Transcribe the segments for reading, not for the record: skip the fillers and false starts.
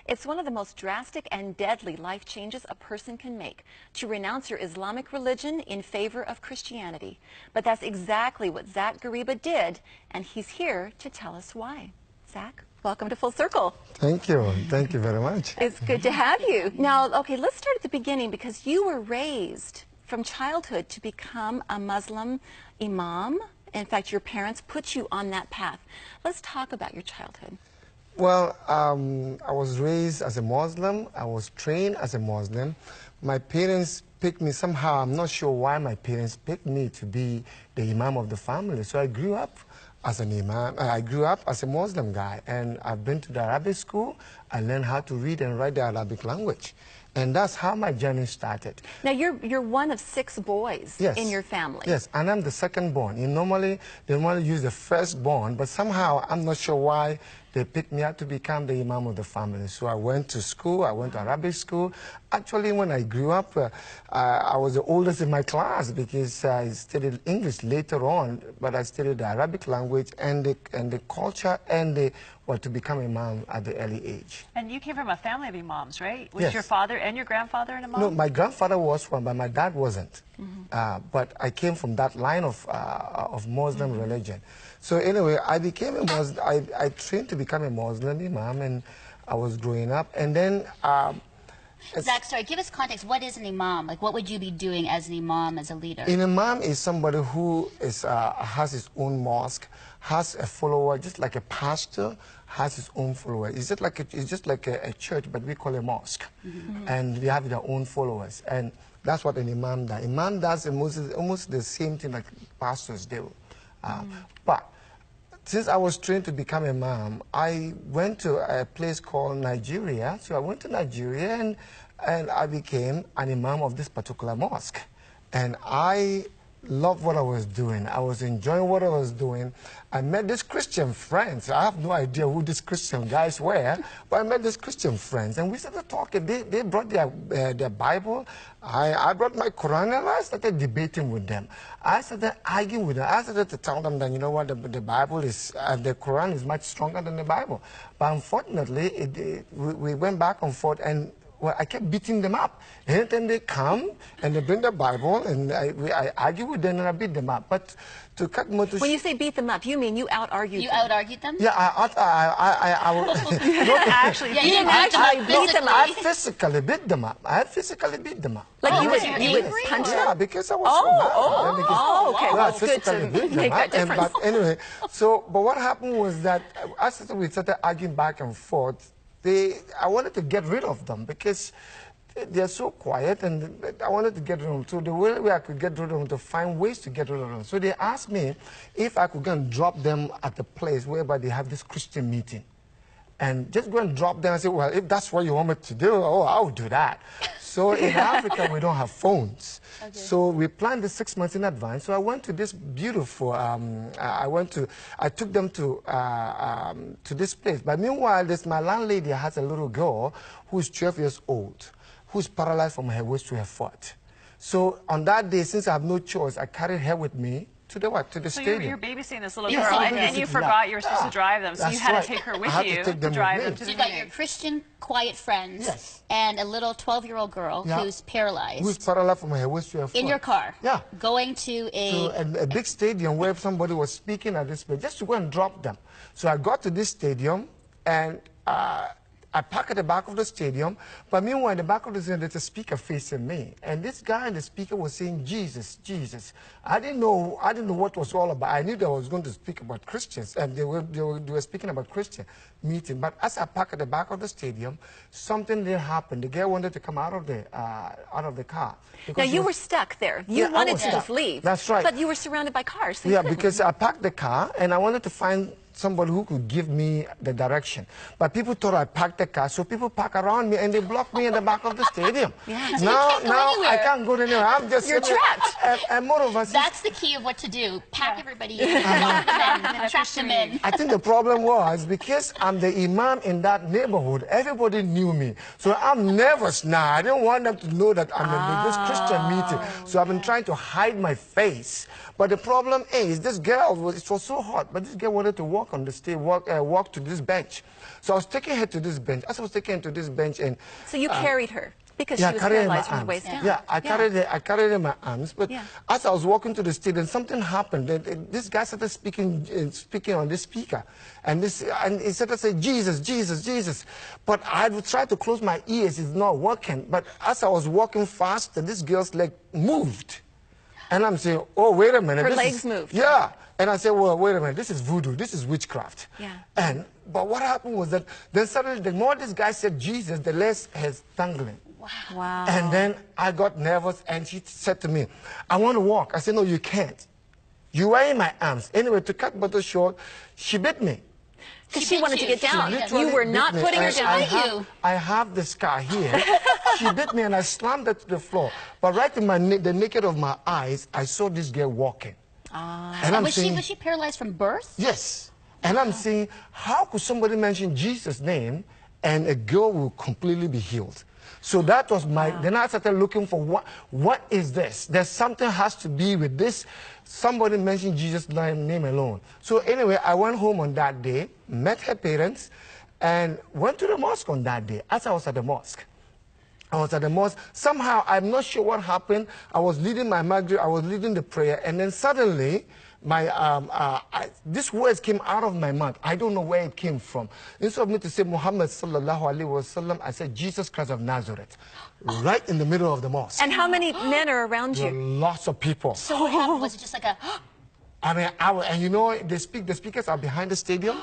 It's one of the most drastic and deadly life changes a person can make, to renounce your Islamic religion in favor of Christianity. But that's exactly what Zach Gariba did, and he's here to tell us why. Zach, welcome to Full Circle. Thank you. Thank you very much. It's good to have you. Now, okay, let's start at the beginning, because you were raised from childhood to become a Muslim imam. In fact, your parents put you on that path. Let's talk about your childhood. Well, I was raised as a Muslim. I was trained as a Muslim. My parents picked me somehow. I'm not sure why my parents picked me to be the imam of the family. So I grew up as an imam. I grew up as a Muslim guy, and I've been to the Arabic school. I learned how to read and write the Arabic language. And that's how my journey started. Now, you're one of 6 boys in your family. Yes, and I'm the second born. They normally use the first born, but somehow I'm not sure why they picked me up to become the imam of the family. So I went to school. I went to Arabic school. Actually, when I grew up, I was the oldest in my class because I studied English later on, but I studied the Arabic language and the culture and to become imam at the early age. And you came from a family of imams, right? Was Yes. your father and your grandfather an imam? No, my grandfather was one, but my dad wasn't. But I came from that line of Muslim religion. So anyway, I became a Muslim. I trained to become a Muslim imam, and I was growing up. And then... Zach, sorry, give us context. What is an imam? Like, what would you be doing as an imam, as a leader? An imam is somebody who has his own mosque, has a follower, just like a pastor has his own follower. It's just like a church, but we call it a mosque. And they have their own followers. And that's what an imam does. Imam does almost the same thing like pastors do. But since I was trained to become an imam, I went to a place called Nigeria. So I went to Nigeria and I became an imam of this particular mosque. And I loved what I was doing. I was enjoying what I was doing. I met these Christian friends. I have no idea who these Christian guys were, but I met these Christian friends, and we started talking. They brought their Bible. I brought my Quran, and I started debating with them. I started arguing with them. I started to tell them that, you know what, the Bible is, the Quran is much stronger than the Bible. But unfortunately, we went back and forth, and well, I kept beating them up. Anytime they come and they bring the Bible, and I argue with them and I beat them up. But to cut more to... When you say beat them up, you mean you out-argued them? You out-argued them? Yeah, You didn't actually beat them up. I physically beat them up. I physically beat them up. Like you would punch them? Yeah, because I was so mad. Okay. Well, Well, I it's good physically to beat them make up. that difference. But anyway, but what happened was that we started arguing back and forth. I wanted to get rid of them because they're so quiet, and I wanted to get rid of them. So the way I could get rid of them, to find ways to get rid of them. So they asked me if I could go and drop them at the place whereby they have this Christian meeting. And just go and drop them. I said, well, if that's what you want me to do, I'll do that. So in Africa, we don't have phones. Okay. So we planned this 6 months in advance. So I went to this beautiful, I took them to this place. But meanwhile, my landlady has a little girl who's 12 years old, who's paralyzed from her waist to her foot. So on that day, since I have no choice, I carried her with me to the stadium. So you're babysitting this little girl, and you forgot you were supposed to drive them, so you had to take her with you to drive them to the meeting. You got your Christian, quiet friends and a little 12-year-old girl who's paralyzed. Who's paralyzed from her waist to her foot. In your car. Yeah. Going to a big stadium where somebody was speaking at this place, just to go and drop them. So I got to this stadium, and I parked at the back of the stadium, but meanwhile, in the back of the stadium, there's a speaker facing me. And this guy and the speaker was saying, Jesus, Jesus. I didn't know what it was all about. I knew that I was going to speak about Christians, and they were speaking about Christian meeting. But as I parked at the back of the stadium, something did happen. The girl wanted to come out of the car. Now, you were stuck there. You wanted to just leave. That's right. But you were surrounded by cars. So because I parked the car, and I wanted to find somebody who could give me the direction. But people thought I parked the car, so people park around me and they blocked me in the back of the stadium. Yeah. So now I can't go anywhere. I'm just You're trapped. And more of us. That's the key of what to do. Pack everybody in, lock them in, trap them in. I think the problem was because I'm the imam in that neighborhood, everybody knew me. So I'm nervous now. I didn't want them to know that I'm in this Christian meeting. So I've been trying to hide my face. But the problem is, this girl, it was so hot, but this girl wanted to walk on the stage, walk to this bench. So I was taking her to this bench. As I was taking her to this bench, and so you carried her because she was paralyzed from the waist down. Yeah, I carried her in my arms. But as I was walking to the stage, and something happened. This guy started speaking on this speaker, and he started to say, Jesus, Jesus, Jesus. But I would try to close my ears. It's not working. But as I was walking faster, this girl's leg moved. And I'm saying, oh, wait a minute. Her legs moved. Yeah. And I said, well, wait a minute. This is voodoo. This is witchcraft. Yeah. But what happened was that then suddenly, the more this guy said Jesus, the less his dangling. Wow. And then I got nervous, and she said to me, I want to walk. I said, no, you can't. You were in my arms. Anyway, to cut matters short, she bit me. Because she wanted to get down. You were not putting her down. I have the scar here. She bit me, and I slammed her to the floor. But right in the naked of my eyes, I saw this girl walking. And was she paralyzed from birth? Yes. And I'm saying, how could somebody mention Jesus' name and a girl will completely be healed? So that was then I started looking for what is this? There's something has to be with this. Somebody mentioned Jesus' name alone. So anyway, I went home on that day, met her parents, and went to the mosque on that day. As I was at the mosque, somehow, I'm not sure what happened. I was leading my Maghrib, I was leading the prayer, and then suddenly, these words came out of my mouth. I don't know where it came from. Instead of me to say Muhammad sallallahu alaihi wasallam, I said Jesus Christ of Nazareth, right in the middle of the mosque. And how many men are around you? Lots of people. So what happened? Was it just like a... I mean, and you know, the speakers are behind the stadium.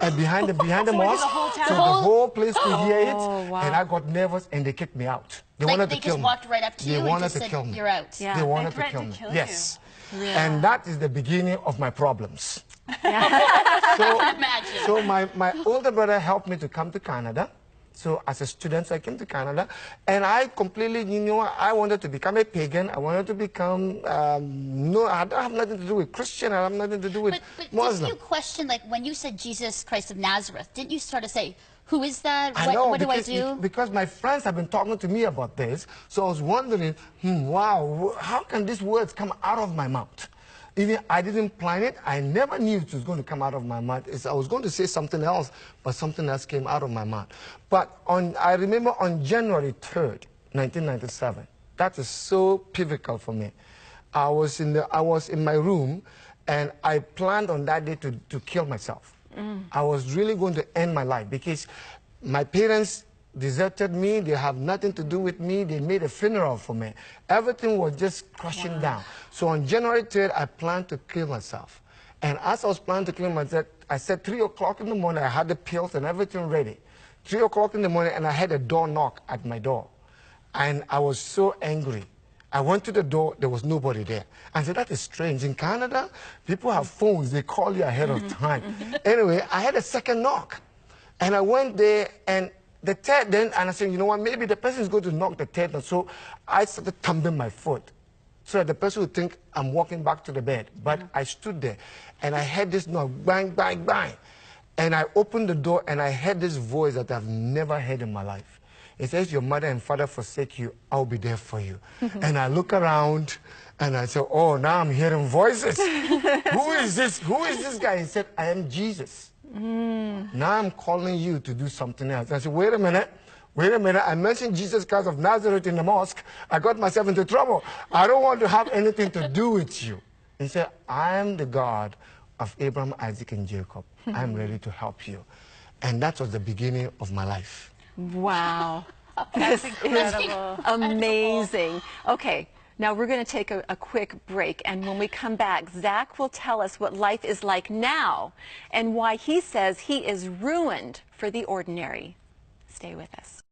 And behind the mosque, so the whole place could hear it. Wow. And I got nervous, and they kicked me out. They wanted to kill me. They just walked right up to you and just said, you're out. Yeah. They wanted to kill me. Yes. Yeah. And that is the beginning of my problems. Imagine. So my older brother helped me to come to Canada. So as a student, so I came to Canada, and I completely, you know, I wanted to become a pagan. I wanted to become, no, I don't have nothing to do with Christian. I have nothing to do with Muslim. Didn't you question, like, when you said Jesus Christ of Nazareth, didn't you start to say, who is that? What do I do? Because my friends have been talking to me about this, so I was wondering, wow, how can these words come out of my mouth? Even I didn't plan it. I never knew it was going to come out of my mouth. I was going to say something else, but something else came out of my mouth. But I remember on January 3rd, 1997, that is so pivotal for me. I was in my room, and I planned on that day to kill myself. I was really going to end my life because my parents deserted me. They have nothing to do with me. They made a funeral for me. Everything was just crashing down. So on January 3rd, I planned to kill myself. And as I was planning to kill myself, I said 3 o'clock in the morning, I had the pills and everything ready. 3 o'clock in the morning, and I had a door knock at my door. And I was so angry. I went to the door, there was nobody there. I said, that is strange. In Canada, people have phones. They call you ahead of time. Anyway, I had a second knock. And I went there, and the third then, and I said, you know what, maybe the person is going to knock the third. And so I started thumping my foot so that the person would think I'm walking back to the bed. But I stood there, and I heard this knock, bang, bang, bang. And I opened the door, and I heard this voice that I've never heard in my life. It says, your mother and father forsake you, I'll be there for you. And I look around, and I said, oh, now I'm hearing voices. Who is this? Who is this guy? He said, I am Jesus. Now I'm calling you to do something else. I said, wait a minute. I mentioned Jesus Christ of Nazareth in the mosque. I got myself into trouble. I don't want to have anything to do with you. He said, I am the God of Abraham, Isaac, and Jacob. I'm ready to help you. And that was the beginning of my life. Wow. That's incredible. Amazing. Okay. Now we're going to take a quick break, and when we come back, Zach will tell us what life is like now and why he says he is ruined for the ordinary. Stay with us.